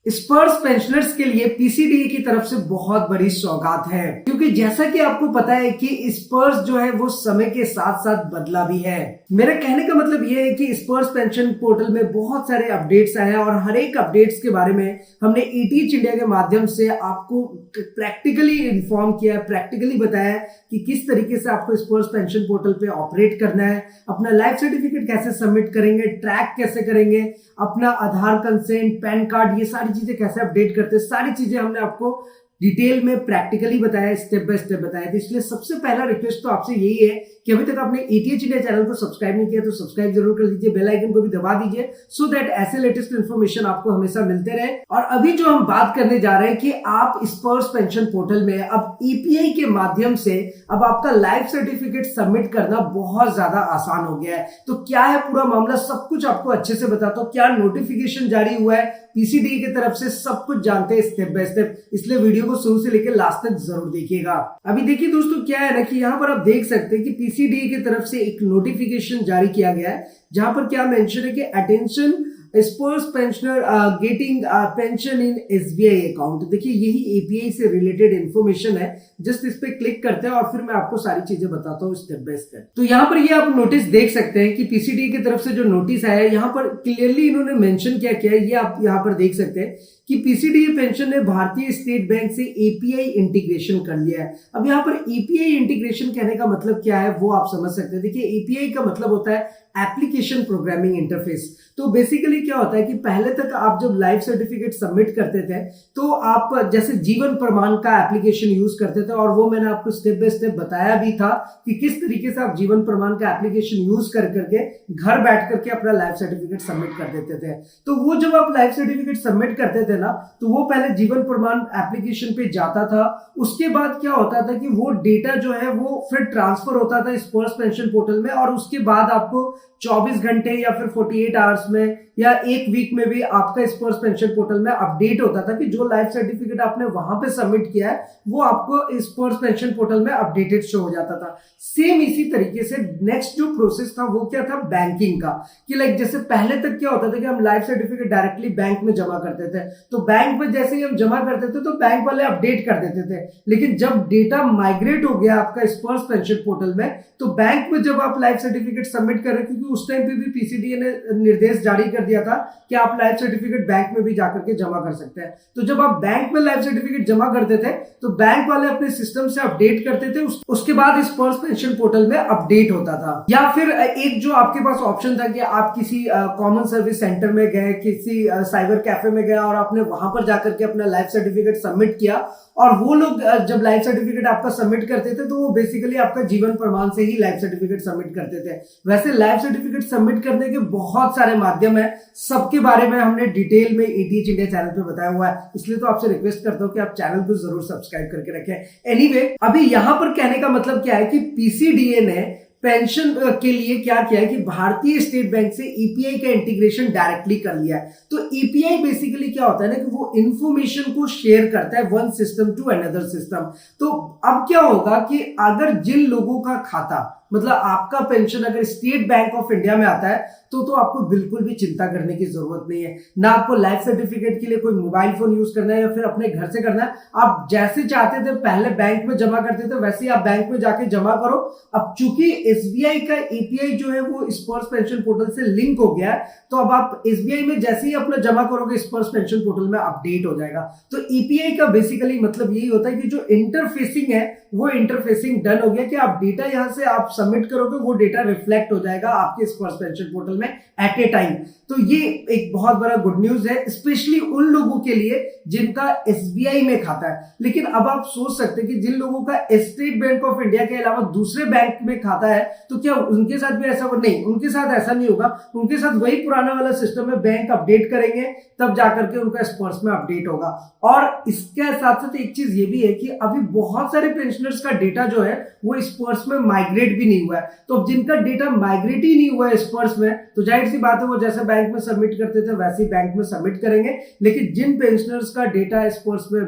स्पर्स pensioners के लिए PCDA की तरफ से बहुत बड़ी सौगात है, क्योंकि जैसा कि आपको पता है कि स्पर्स जो है वो समय के साथ साथ बदला भी है। मेरा कहने का मतलब ये है कि स्पर्स पेंशन पोर्टल में बहुत सारे अपडेट्स आए हैं और हर एक अपडेट्स के बारे में हमने ईटीच इंडिया के माध्यम से आपको प्रैक्टिकली इन्फॉर्म किया, प्रैक्टिकली बताया कि किस तरीके से आपको स्पर्स पेंशन पोर्टल पे ऑपरेट करना है, अपना लाइफ सर्टिफिकेट कैसे सबमिट करेंगे, ट्रैक कैसे करेंगे, अपना आधार कंसेंट, पैन कार्ड, ये सारी चीजें कैसे अपडेट करते हैं, सारी चीजें हमने आपको डिटेल में प्रैक्टिकली बताया, स्टेप बाय स्टेप बताया। तो इसलिए सबसे पहला रिक्वेस्ट तो आपसे यही है कि अभी तक आपने ईटीएच इंडिया चैनल को सब्सक्राइब नहीं किया तो सब्सक्राइब जरूर कर लीजिए, बेल आइकन को भी दबा दीजिए, सो दैट ऐसे लेटेस्ट इन्फॉर्मेशन आपको हमेशा मिलते रहे। और अभी जो हम बात करने जा रहे हैं कि आप स्पर्स पेंशन पोर्टल में अब ईपीआई के माध्यम से अब आपका लाइफ सर्टिफिकेट सबमिट करना बहुत ज्यादा आसान हो गया है। तो क्या है पूरा मामला, सब कुछ आपको अच्छे से बताता हूं, क्या नोटिफिकेशन जारी हुआ है पीसीडी की तरफ से, सब कुछ जानते हैं स्टेप बाय स्टेप, इसलिए वीडियो को शुरू से लेकर लास्ट तक जरूर देखिएगा। अभी देखिए दोस्तों, क्या है ना कि यहाँ पर आप देख सकते हैं कि पीसीडी की तरफ से एक नोटिफिकेशन जारी किया गया है, जहां पर क्या मेंशन है कि अटेंशन स्पर्स पेंशनर गेटिंग पेंशन इन एसबीआई अकाउंट। देखिए यही एपीआई से रिलेटेड इंफॉर्मेशन है, जस्ट इस पे क्लिक करते हैं और फिर मैं आपको सारी चीजें बताता हूँ स्टेप बाय स्टेप। तो यहाँ पर ये आप नोटिस देख सकते हैं कि पीसीडी की तरफ से जो नोटिस आया है, यहाँ पर क्लियरली इन्होंने मेंशन क्या किया है, ये आप यहाँ पर देख सकते हैं कि पीसीडी पेंशन ने भारतीय स्टेट बैंक से एपीआई इंटीग्रेशन कर लिया है। अब यहाँ पर एपीआई इंटीग्रेशन कहने का मतलब क्या है वो आप समझ सकते हैं। देखिए एपीआई का मतलब होता है एप्लीकेशन प्रोग्रामिंग इंटरफेस। तो बेसिकली क्या होता है कि पहले तक आप जब लाइफ सर्टिफिकेट सबमिट करते थे तो आप जैसे जीवन प्रमाण का एप्लीकेशन यूज करते थे, और वो मैंने आपको स्टेप बाय स्टेप बताया भी था कि किस तरीके से आप जीवन प्रमाण का एप्लीकेशन यूज कर करके घर बैठ करके अपना लाइफ सर्टिफिकेट सबमिट कर देते थे। तो वो जब आप लाइफ सर्टिफिकेट सबमिट करते थे ना, तो वो पहले जीवन प्रमाण एप्लीकेशन पे जाता था, उसके बाद क्या होता था कि वो डेटा जो है वो फिर ट्रांसफर होता था स्पर्स पेंशन पोर्टल में, और उसके बाद आपको 24 घंटे या फिर 48 आवर्स में या एक वीक में भी आपका स्पर्स पेंशन पोर्टल में अपडेट होता था कि जो लाइफ सर्टिफिकेट आपने वहां पे सबमिट किया है वो आपको स्पर्स पेंशन पोर्टल में अपडेटेड शो हो जाता था। सेम इसी तरीके से नेक्स्ट जो प्रोसेस था वो क्या था, बैंकिंग का, कि लाइक जैसे पहले तक क्या होता था कि हम लाइफ सर्टिफिकेट डायरेक्टली बैंक में जमा करते थे, तो बैंक में जैसे ही हम जमा करते थे तो बैंक वाले अपडेट कर देते थे। लेकिन जब डेटा माइग्रेट हो गया आपका स्पर्स पेंशन पोर्टल में, तो बैंक में जब आप लाइफ सर्टिफिकेट सबमिट कर रहे, क्योंकि उस टाइम पे भी पीसीडीए ने निर्देश जारी कर दिया था कि आप लाइफ सर्टिफिकेट बैंक में भी जाकर के जमा कर सकते हैं। तो जब आप बैंक में लाइफ सर्टिफिकेट जमा करते थे तो बैंक वाले अपने सिस्टम से अपडेट करते थे, उसके बाद स्पर्स पेंशन पोर्टल में अपडेट होता था। या फिर एक जो आपके पास ऑप्शन था कि आप किसी कॉमन सर्विस सेंटर में गए, किसी साइबर कैफे में गए और आपने वहां पर जाकर के अपना लाइफ सर्टिफिकेट सबमिट किया, और वो लोग जब लाइफ सर्टिफिकेट आपका सबमिट करते थे तो वो बेसिकली आपका जीवन प्रमाण से ही लाइफ सर्टिफिकेट सबमिट करते थे। वैसे लाइफ सर्टिफिकेट सबमिट करने के बहुत सारे माध्यम है, सबके बारे में हमने डिटेल में ईटीएच इंडिया चैनल पे बताया हुआ है, इसलिए तो आपसे रिक्वेस्ट करता हूं कि आप चैनल को जरूर सब्सक्राइब करके रखें। एनीवे, अभी यहां पर कहने का मतलब क्या है कि पीसीडीए ने पेंशन के लिए क्या किया है कि भारतीय स्टेट बैंक से ईपीआई का इंटीग्रेशन डायरेक्टली कर लिया है। तो ईपीआई बेसिकली क्या होता है ना कि वो इंफॉर्मेशन को शेयर करता है one system to another system. तो अब क्या होगा कि अगर जिन लोगों का खाता, मतलब आपका पेंशन अगर स्टेट बैंक ऑफ इंडिया में आता है तो आपको बिल्कुल भी चिंता करने की जरूरत नहीं है। ना आपको लाइफ सर्टिफिकेट के लिए कोई मोबाइल फोन यूज करना है या फिर अपने घर से करना है, आप जैसे चाहते थे पहले बैंक में जमा करते थे वैसे ही आप बैंक में जाके जमा करो। अब चूंकि एसबीआई का एपीआई जो है वो स्पर्स पेंशन पोर्टल से लिंक हो गया है, तो अब आप एसबीआई में जैसे ही अपना जमा करोगे स्पर्स पेंशन पोर्टल में अपडेट हो जाएगा। तो ईपीआई का बेसिकली मतलब यही होता है कि जो इंटरफेसिंग है वो इंटरफेसिंग डन हो गया, कि आप डेटा यहां से आप सबमिट करोगे वो डेटा रिफ्लेक्ट हो जाएगा आपके स्पर्स पेंशन पोर्टल में एट ए टाइम। तो ये एक बहुत बड़ा गुड न्यूज है, स्पेशली उन लोगों के लिए जिनका एसबीआई में खाता है। लेकिन अब आप सोच सकते हैं कि जिन लोगों का स्टेट बैंक ऑफ इंडिया के अलावा दूसरे बैंक में खाता है तो क्या उनके साथ भी ऐसा नहीं, उनके साथ ऐसा नहीं होगा, उनके साथ वही पुराना वाला सिस्टम है, बैंक अपडेट करेंगे तब जाकर के उनका स्पर्स में अपडेट होगा। और इसके साथ साथ एक चीज ये भी है कि अभी बहुत सारे पेंशनर्स का डेटा जो है वो स्पर्स में माइग्रेट भी नहीं हुआ है। तो जिनका डेटा माइग्रेट ही नहीं हुआ है स्पर्स में, तो जाहिर सी बात है वो जैसे बैंक में सबमिट करते थे वैसे ही बैंक में सबमिट करेंगे। लेकिन जिन पेंशनर्स का डेटा स्पर्स में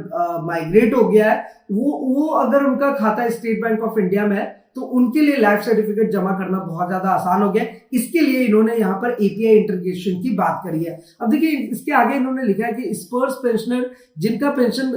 माइग्रेट हो गया है, वो अगर उनका खाता स्टेट बैंक ऑफ इंडिया में है तो उनके लिए लाइफ सर्टिफिकेट जमा करना बहुत ज्यादा आसान हो गया। इसके लिए इन्होंने यहाँ पर एपीआई इंटीग्रेशन की बात करी है। अब देखिए इसके आगे इन्होंने लिखा है कि स्पर्श पेंशनर जिनका पेंशन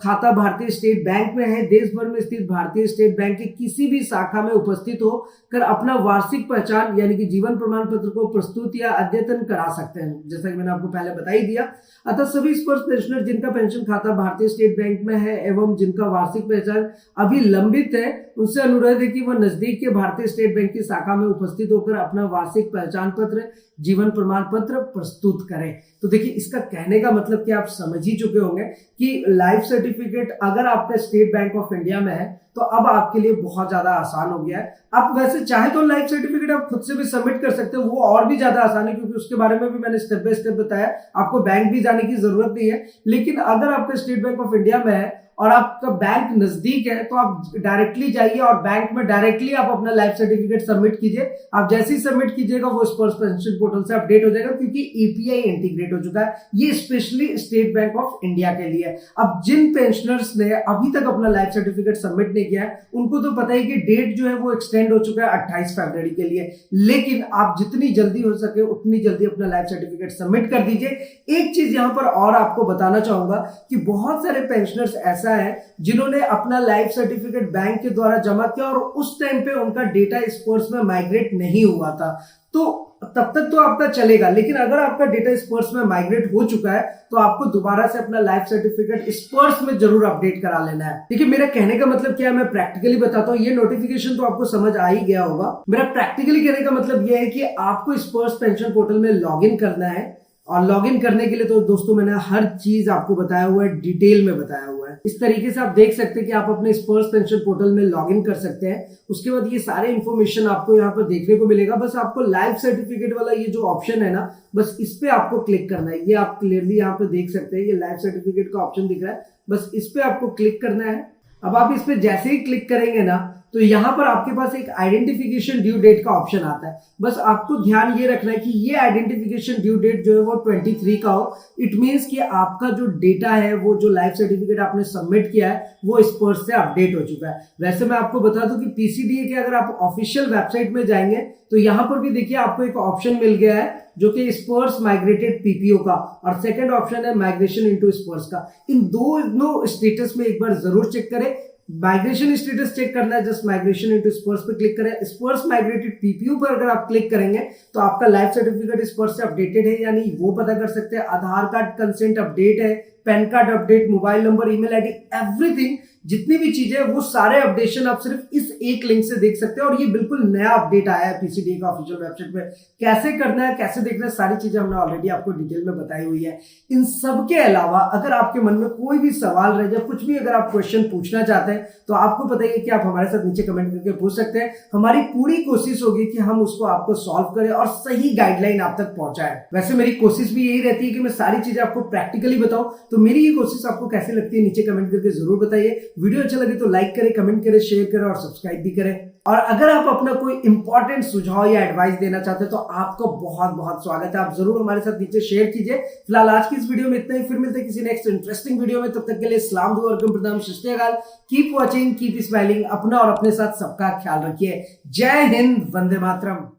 खाता भारतीय स्टेट बैंक में है, देश भर में स्थित भारतीय स्टेट बैंक की किसी भी शाखा में उपस्थित होकर अपना वार्षिक पहचान यानी कि जीवन प्रमाण पत्र को प्रस्तुत या अद्यतन करा सकते हैं, जैसा कि मैंने आपको पहले बता ही दिया। अतः सभी स्पर्श पेंशनर जिनका पेंशन खाता भारतीय स्टेट बैंक में है एवं जिनका वार्षिक पहचान अभी लंबित है, उनसे अनुरोध है कि वह नजदीक के भारतीय स्टेट बैंक की शाखा में उपस्थित होकर अपना वार्षिक पहचान पत्र, जीवन प्रमाण पत्र प्रस्तुत करें। तो देखिए इसका कहने का मतलब कि आप समझ ही चुके होंगे कि लाइफ सर्टिफिकेट अगर आपका स्टेट बैंक ऑफ इंडिया में है तो अब आपके लिए बहुत ज्यादा आसान हो गया है। आप वैसे चाहे तो लाइफ सर्टिफिकेट आप खुद से भी सबमिट कर सकते हो, वो और भी ज्यादा आसान है, क्योंकि उसके बारे में भी मैंने स्टेप बाय स्टेप बताया। आपको बैंक भी जाने की जरूरत नहीं है। लेकिन अगर आपका स्टेट बैंक ऑफ इंडिया में है और आपका बैंक नजदीक है तो आप डायरेक्टली जाइए और बैंक में डायरेक्टली आप अपना लाइफ सर्टिफिकेट सबमिट कीजिए। आप जैसे ही सबमिट कीजिएगा वो स्पर्श पेंशन पोर्टल से अपडेट हो जाएगा, क्योंकि एपीआई इंटीग्रेट हो चुका है। ये specially state bank of India के लिए। अब जिन पेंशनर्स ने अभी तक अपना लाइफ सर्टिफिकेट सबमिट नहीं किया है उनको तो पता ही कि डेट जो है वो एक्सटेंड हो चुका है 28 फरवरी के लिए। लेकिन आप जितनी जल्दी हो सके उतनी जल्दी अपना लाइफ सर्टिफिकेट सबमिट कर दीजिए। एक चीज यहां पर और आपको बताना चाहूंगा कि बहुत सारे पेंशनर्स ऐसा है जिन्होंने अपना लाइफ सर्टिफिकेट बैंक के द्वारा जमा किया और उस टाइम पे उनका डेटा स्पर्श में माइग्रेट नहीं हुआ था, तो तब तक तो आपका चलेगा। लेकिन अगर आपका डेटा स्पर्श में माइग्रेट हो चुका है तो आपको दोबारा से अपना लाइफ सर्टिफिकेट स्पर्श में जरूर अपडेट करा लेना है। देखिए मेरा कहने का मतलब क्या है, मैं प्रैक्टिकली बताता हूँ। ये नोटिफिकेशन तो आपको समझ आ ही गया होगा। मेरा प्रैक्टिकली कहने का मतलब यह है कि आपको स्पर्श पेंशन पोर्टल में लॉग इन करना है, और लॉगिन करने के लिए तो दोस्तों मैंने हर चीज आपको बताया हुआ है, डिटेल में बताया हुआ है। इस तरीके से आप देख सकते हैं कि आप अपने स्पर्श पेंशन पोर्टल में लॉगिन कर सकते हैं। उसके बाद ये सारे इंफॉर्मेशन आपको यहाँ पर देखने को मिलेगा। बस आपको लाइफ सर्टिफिकेट वाला ये जो ऑप्शन है ना, बस इस पे आपको क्लिक करना है। ये आप क्लियरली यहाँ पे देख सकते हैं, ये लाइफ सर्टिफिकेट का ऑप्शन दिख रहा है, बस इस पे आपको क्लिक करना है। अब आप इस पे जैसे ही क्लिक करेंगे ना तो यहां पर आपके पास एक आइडेंटिफिकेशन ड्यू डेट का ऑप्शन आता है। बस आपको ध्यान ये रखना है कि ये आइडेंटिफिकेशन ड्यू डेट जो है वो 23 का हो। इट मींस कि आपका जो डेटा है, वो जो लाइफ सर्टिफिकेट आपने सबमिट किया है वो स्पर्श से अपडेट हो चुका है। वैसे मैं आपको बता दूं कि पीसीडीए के अगर आप ऑफिशियल वेबसाइट में जाएंगे तो यहां पर भी देखिए आपको एक ऑप्शन मिल गया है जो कि स्पर्श माइग्रेटेड पीपीओ का, और सेकंड ऑप्शन है माइग्रेशन इनटू स्पर्श का। इन दोनों स्टेटस में एक बार जरूर चेक करें। माइग्रेशन स्टेटस चेक करना है, जस्ट माइग्रेशन इनटू स्पर्श पे क्लिक करें। स्पर्श माइग्रेटेड पीपीयू पर अगर आप क्लिक करेंगे तो आपका लाइफ सर्टिफिकेट स्पर्श से अपडेटेड है यानी वो पता कर सकते हैं। आधार कार्ड कंसेंट अपडेट है, pan card update, mobile number, email ID, everything, जितनी भी चीजें वो सारे अपडेशन आप सिर्फ इस एक लिंक से देख सकते हैं। और ये बिल्कुल नया अपडेट आया है पीसीडीए का ऑफिशियल वेबसाइट पे। कैसे करना है, कैसे देखना है, सारी चीजें हमने ऑलरेडी आपको डिटेल में बताई हुई है। इन सब के अलावा अगर आपके मन में कोई भी सवाल रह जाए, कुछ भी अगर आप क्वेश्चन पूछना चाहते हैं तो आपको पता है कि आप हमारे साथ नीचे कमेंट करके पूछ सकते हैं। हमारी पूरी कोशिश होगी कि हम उसको आपको सॉल्व करें और सही गाइडलाइन आप तक पहुंचाएं। वैसे मेरी कोशिश भी यही रहती है कि मैं सारी चीजें आपको प्रैक्टिकली बताऊं। तो मेरी ये कोशिश आपको कैसे लगती है नीचे कमेंट करके जरूर बताइए। वीडियो अच्छा लगे तो लाइक करें, कमेंट करें, शेयर करें और सब्सक्राइब भी करें। और अगर आप अपना कोई इंपॉर्टेंट सुझाव या एडवाइस देना चाहते हैं तो आपका बहुत बहुत स्वागत है। आप जरूर हमारे साथ नीचे शेयर कीजिए। फिलहाल आज की इस वीडियो में इतना ही, फिर मिलते हैं किसी नेक्स्ट इंटरेस्टिंग वीडियो में। तब तक के लिए सलाम दुआ और प्रणाम, सत श्री अकाल। Keep watching, keep smiling. अपना और अपने साथ सबका ख्याल रखिए। जय हिंद, वंदे मातरम।